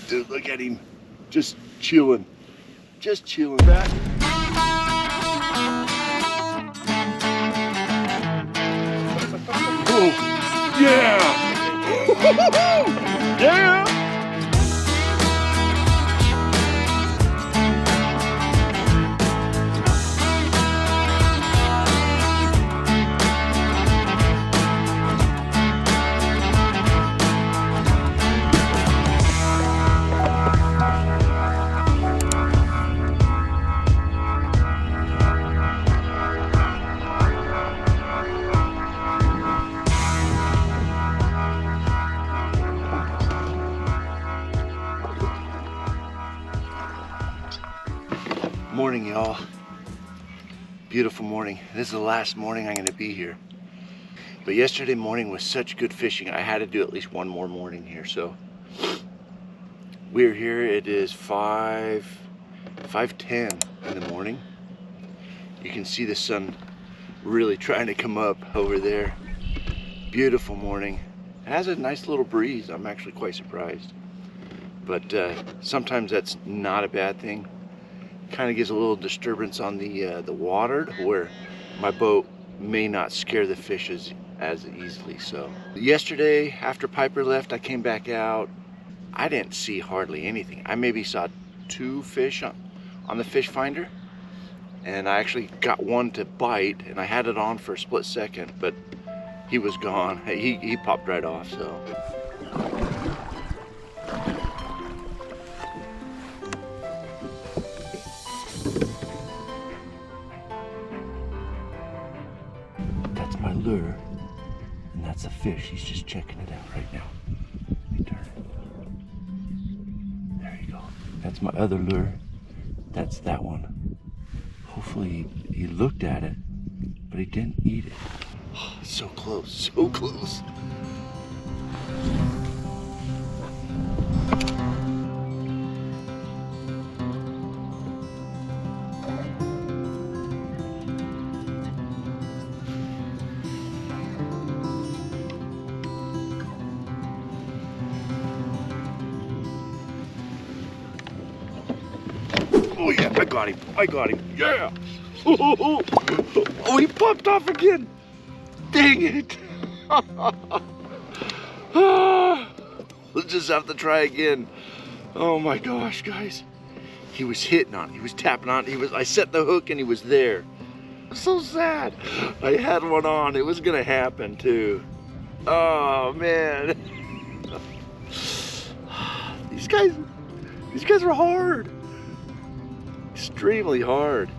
Dude, look at him. Just chilling. Just chilling back. Oh, yeah! Yeah! Morning, y'all. Beautiful morning. This is the last morning I'm going to be here. But yesterday morning was such good fishing. I had to do at least one more morning here. So we're here. It is 5:10 in the morning. You can see the sun really trying to come up over there. Beautiful morning. It has a nice little breeze. I'm actually quite surprised. But sometimes that's not a bad thing. Kind of gives a little disturbance on the water where my boat may not scare the fish as easily. So yesterday after Piper left, I came back out. I didn't see hardly anything. I maybe saw 2 fish on the fish finder, and I actually got one to bite, and I had it on for a split second, but he was gone. He popped right off. So that's my lure, and that's a fish. He's just checking it out right now. Let me turn it. There you go. That's my other lure. That's that one. Hopefully he looked at it, but he didn't eat it. Oh, so close, so close. Oh yeah, I got him. I got him. Yeah. Oh, he popped off again. Dang it. We'll just have to try again. Oh my gosh, guys. He was hitting on it. He was tapping on it. I set the hook and he was there. So sad. I had one on. It was gonna happen too. Oh man. These guys are hard. Extremely hard.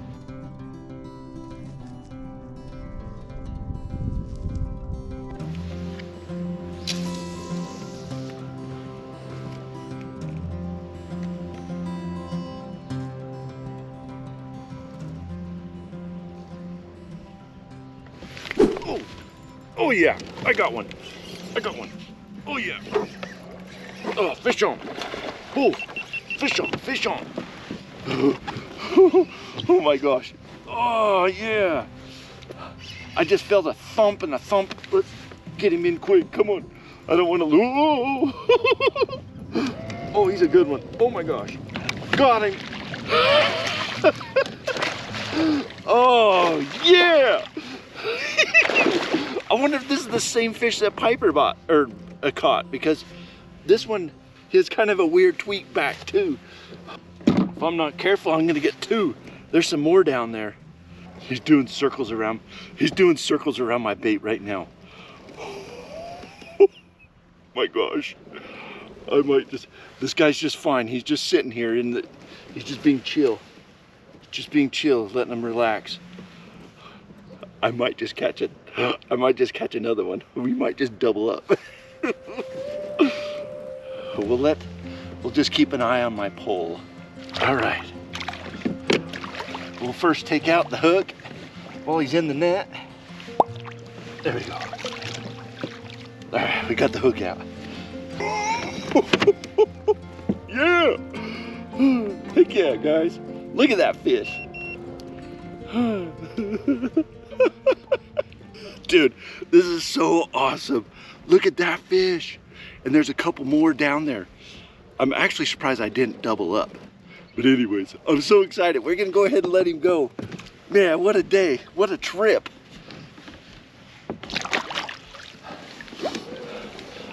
Oh yeah, I got one. I got one. Oh yeah. Oh, fish on. Oh, fish on, fish on. Oh my gosh. Oh yeah. I just felt a thump and a thump. Let's get him in quick. Come on. I don't want to lose. Oh, he's a good one. Oh my gosh. Got him. Oh yeah. I wonder if this is the same fish that Piper caught, because this one has kind of a weird tweak back too. If I'm not careful, I'm gonna get 2. There's some more down there. He's doing circles around my bait right now. My gosh. I might this guy's just fine. He's just sitting here he's just being chill. Just being chill, letting him relax. I might just catch it. I might just catch another one. We might just double up. We'll just keep an eye on my pole. All right. We'll first take out the hook while he's in the net. There we go. All right, we got the hook out. Yeah. Heck yeah, guys. Look at that fish. Dude, this is so awesome. Look at that fish. And there's a couple more down there. I'm actually surprised I didn't double up. But anyways, I'm so excited. We're gonna go ahead and let him go. Man, what a day, what a trip.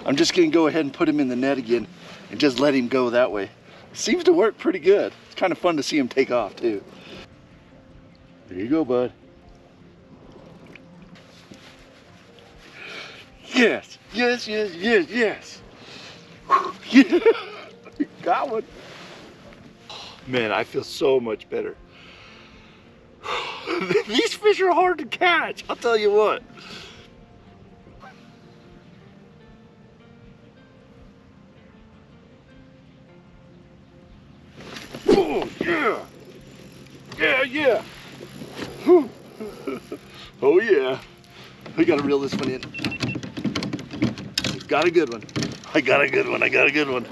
I'm just gonna go ahead and put him in the net again and just let him go that way. Seems to work pretty good. It's kind of fun to see him take off too. There you go, bud. Yes, yes, yes, yes, yes. Yeah, got one. Man, I feel so much better. These fish are hard to catch, I'll tell you what. Oh, yeah. Yeah, yeah. Oh, yeah. We gotta reel this one in. Got a good one. I got a good one. I got a good one.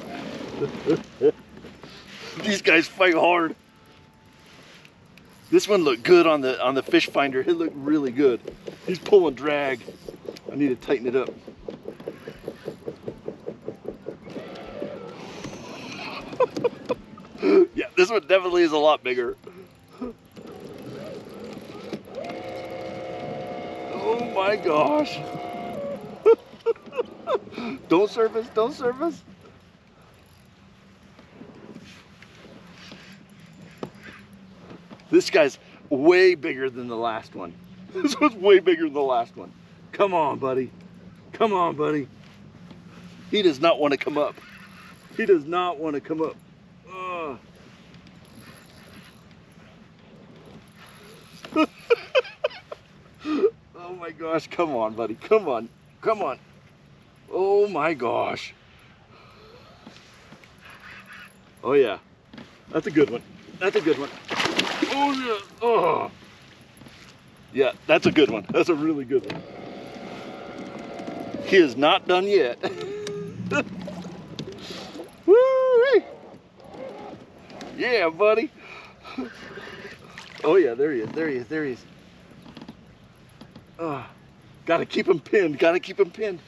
These guys fight hard. This one looked good on the fish finder. It looked really good. He's pulling drag. I need to tighten it up. Yeah, this one definitely is a lot bigger. Oh my gosh. Don't surface, don't surface. This guy's way bigger than the last one. This one's way bigger than the last one. Come on, buddy. Come on, buddy. He does not want to come up. He does not want to come up. Ugh. Oh my gosh, come on, buddy. Come on, come on. Oh my gosh. Oh yeah, that's a good one. That's a good one. Oh yeah, oh. Yeah, that's a good one. That's a really good one. He is not done yet. Woo-wee. Yeah, buddy. Oh yeah, there he is, there he is, there he is. Gotta keep him pinned, gotta keep him pinned.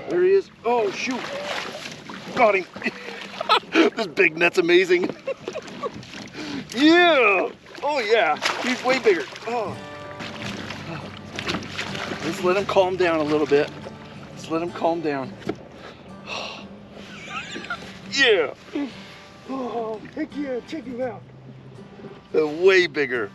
There he is. Oh, shoot. Got him. This big net's amazing. Yeah. Oh, yeah. He's way bigger. Oh. Let's let him calm down a little bit. Let's let him calm down. Yeah. Oh, heck yeah. Check him out. Way bigger.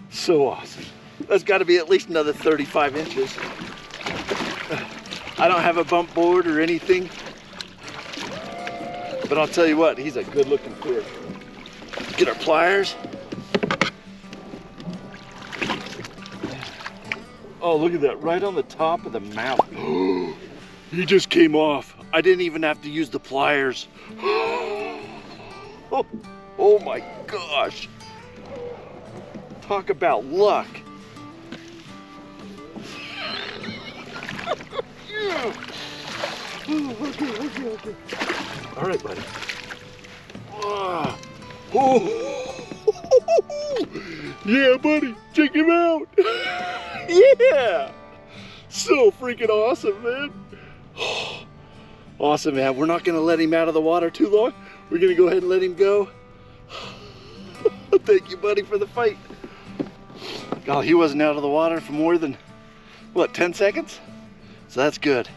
So awesome. That's got to be at least another 35 inches. I don't have a bump board or anything, but I'll tell you what, he's a good looking fish. Get our pliers. Oh, look at that, right on the top of the mouth. He just came off. I didn't even have to use the pliers. Oh my gosh. Talk about luck. Yeah. Okay. All right, buddy. Oh. Yeah, buddy. Check him out. Yeah. So freaking awesome, man. Awesome, man. We're not going to let him out of the water too long. We're going to go ahead and let him go. Thank you, buddy, for the fight. Oh, he wasn't out of the water for more than, what, 10 seconds? So that's good.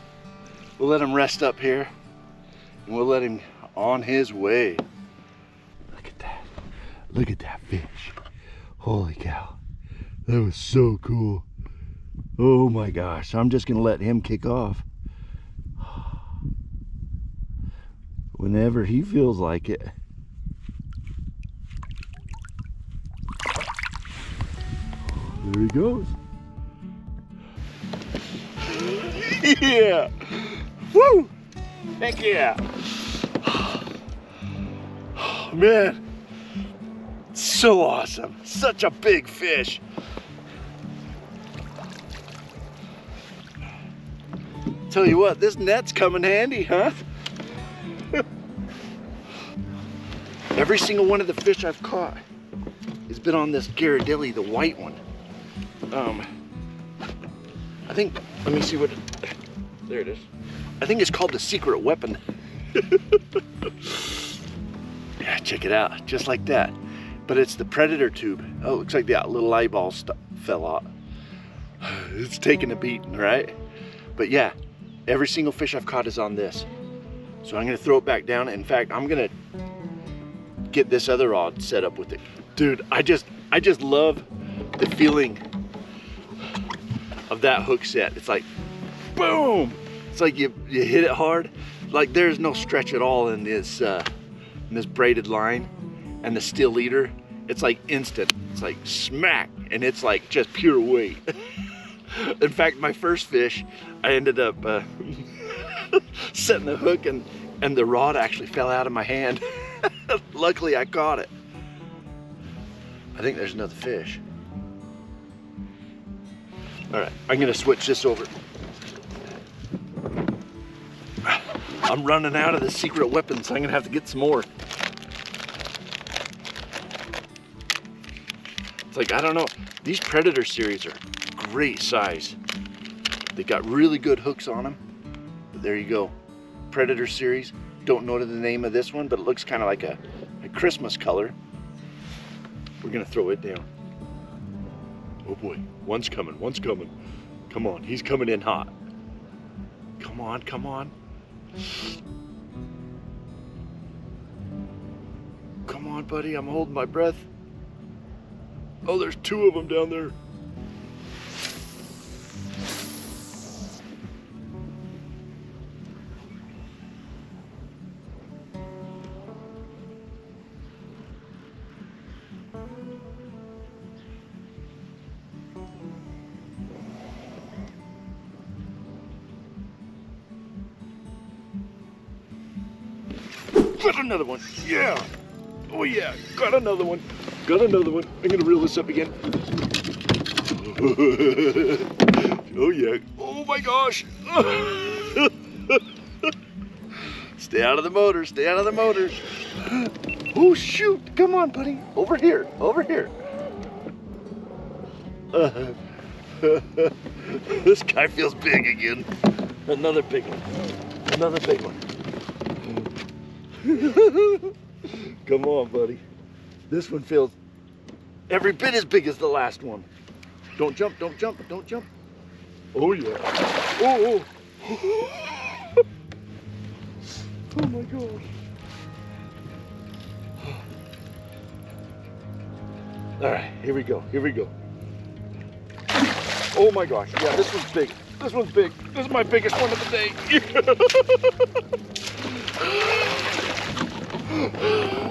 We'll let him rest up here, and we'll let him on his way. Look at that. Look at that fish. Holy cow. That was so cool. Oh my gosh. I'm just going to let him kick off whenever he feels like it. There he goes. Yeah. Woo! Heck yeah. Man, so awesome. Such a big fish. Tell you what, this net's coming handy, huh? Every single one of the fish I've caught has been on this Ghirardelli, the white one. I think Let me see what, there it is. I think it's called the secret weapon. Yeah, check it out, just like that. But it's the predator tube. Oh, it looks like that little eyeball fell out. It's taking a beating, right? But yeah, every single fish I've caught is on this. So I'm gonna throw it back down. In fact, I'm gonna get this other rod set up with it. Dude, I just love the feeling of that hook set. It's like, boom! It's like you hit it hard. Like there's no stretch at all in this braided line and the steel leader. It's like instant. It's like smack, and it's like just pure weight. In fact, my first fish, I ended up setting the hook and the rod actually fell out of my hand. Luckily, I caught it. I think there's another fish. All right, I'm gonna switch this over. I'm running out of the secret weapons, so I'm gonna have to get some more. It's like, I don't know, these Predator series are great size. They got really good hooks on them. But there you go, Predator series. Don't know the name of this one, but it looks kind of like a Christmas color. We're gonna throw it down. Oh boy, one's coming, one's coming. Come on, he's coming in hot. Come on, come on. Come on, buddy, I'm holding my breath. Oh, there's two of them down there. Got another one, yeah. Oh yeah, got another one. Got another one. I'm gonna reel this up again. Oh yeah, oh my gosh. Stay out of the motor, stay out of the motor. Oh shoot, come on buddy, over here, over here. This guy feels big again. Another big one, another big one. Come on, buddy. This one feels every bit as big as the last one. Don't jump, don't jump, don't jump. Oh yeah. Oh, oh. Oh my gosh. All right, here we go, here we go. Oh my gosh, yeah, this one's big. This one's big. This is my biggest one of the day.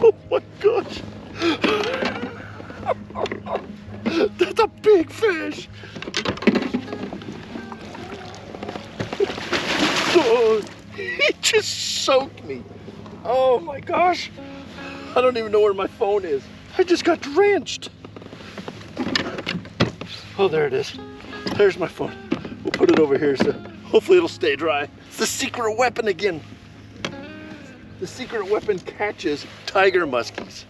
Oh my gosh. That's a big fish. Oh, he just soaked me. Oh my gosh. I don't even know where my phone is. I just got drenched. Oh, there it is. There's my phone. We'll put it over here so hopefully it'll stay dry. It's the secret weapon again. The secret weapon catches tiger muskies.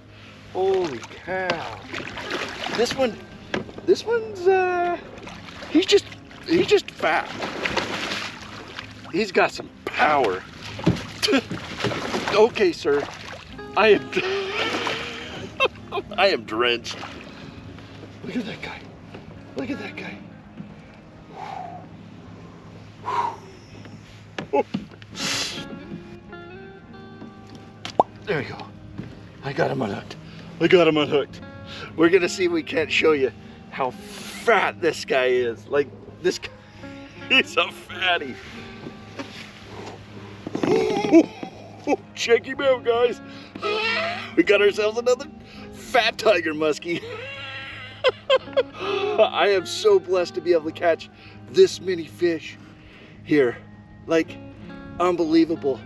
Holy cow. This one's, he's just fat. He's got some power. Okay, sir. I am drenched. Look at that guy. Look at that guy. There we go. I got him unhooked. I got him unhooked. We're gonna see if we can't show you how fat this guy is. Like this guy, he's a fatty. Check him out, guys. We got ourselves another fat tiger muskie. I am so blessed to be able to catch this many fish here. Like, unbelievable.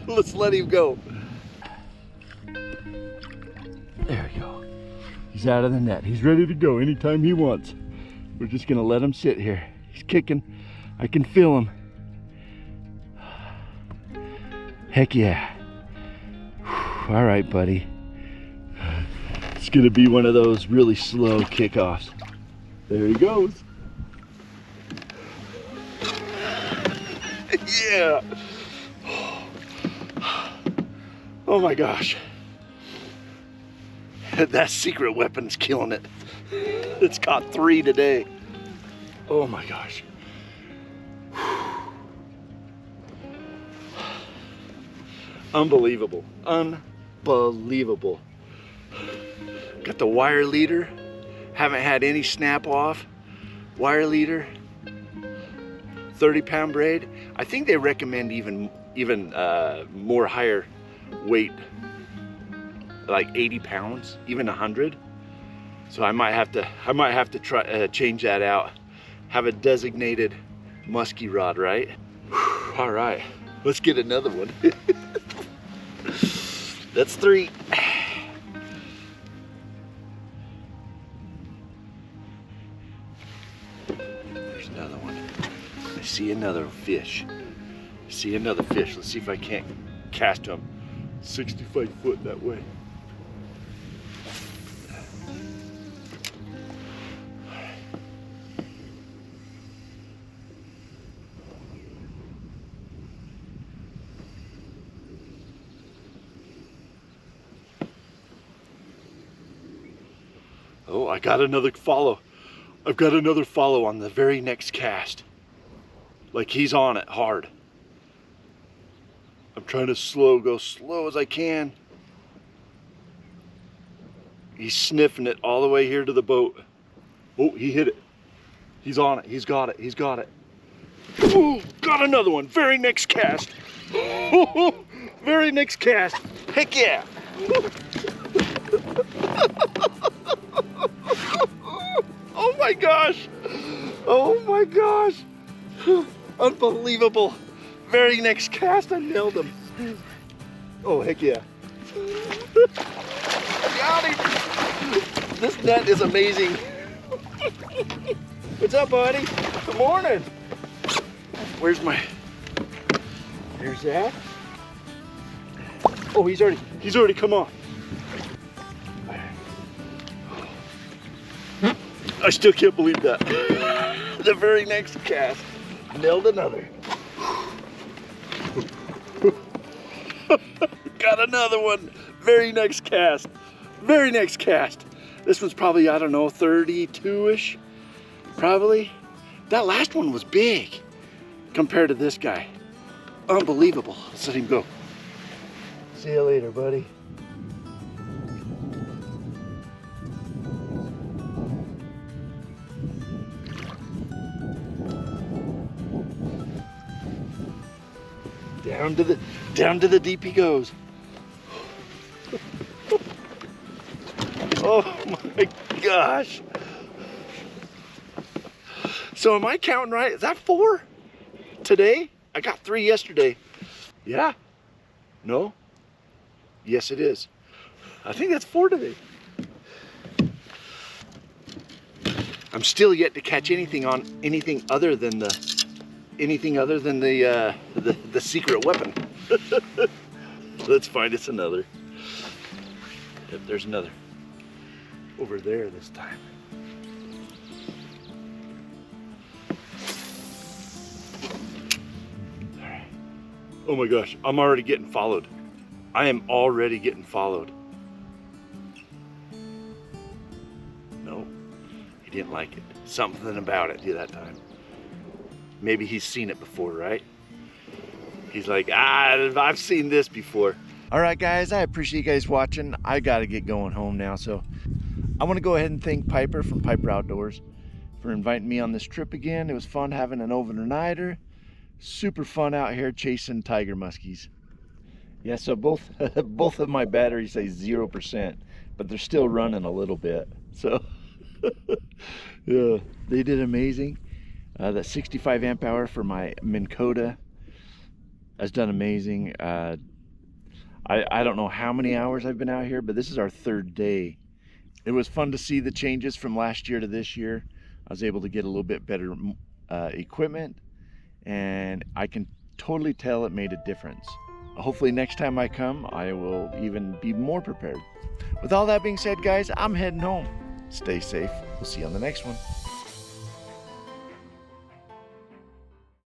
Let's let him go. There we go. He's out of the net. He's ready to go anytime he wants. We're just gonna let him sit here. He's kicking. I can feel him. Heck yeah. All right, buddy. It's gonna be one of those really slow kickoffs. There he goes. Yeah. Oh my gosh. That secret weapon's killing it. It's caught 3 today. Oh my gosh. Unbelievable. Unbelievable. Got the wire leader. Haven't had any snap off. Wire leader. 30-pound braid. I think they recommend even more higher weight, like 80 pounds, even 100. So I might have to try change that out. Have a designated musky rod, right? Whew, all right, let's get another one. That's 3. There's another one. I see another fish. See another fish. Let's see if I can't cast him 65 foot that way. Oh, I got another follow. I've got another follow on the very next cast. Like he's on it hard. I'm trying to go slow as I can. He's sniffing it all the way here to the boat. Oh, he hit it. He's on it. He's got it. He's got it. Ooh, got another one. Very next cast. Very next cast. Heck yeah. Oh my gosh. Oh my gosh. Unbelievable. Very next cast, I nailed him. Oh, heck yeah. Got him. This net is amazing. What's up, buddy? Good morning. Where's that. Oh, he's already come on. I still can't believe that. The very next cast, nailed another. Got another one. Very next cast. Very next cast. This one's probably, I don't know, 32-ish. Probably. That last one was big compared to this guy. Unbelievable. Let's let him go. See you later, buddy. Down to the deep he goes. Oh my gosh. So am I counting right? Is that 4 today? I got 3 yesterday. Yeah? No? Yes, it is. I think that's 4 today. I'm still yet to catch anything other than the secret weapon. Let's find us another. Yep, there's another. Over there this time. All right. Oh my gosh, I'm already getting followed. I am already getting followed. No, he didn't like it. Something about it that time. Maybe he's seen it before, right? He's like, I've seen this before. All right, guys, I appreciate you guys watching. I gotta get going home now, so I wanna go ahead and thank Piper from Piper Outdoors for inviting me on this trip again. It was fun having an overnighter. Super fun out here chasing tiger muskies. Yeah, so both of my batteries say 0%, but they're still running a little bit. So yeah, they did amazing. That 65 amp hour for my Minn Kota has done amazing. I don't know how many hours I've been out here, but this is our 3rd day. It was fun to see the changes from last year to this year. I was able to get a little bit better equipment, and I can totally tell it made a difference. Hopefully next time I come, I will even be more prepared. With all that being said, guys, I'm heading home. Stay safe. We'll see you on the next one.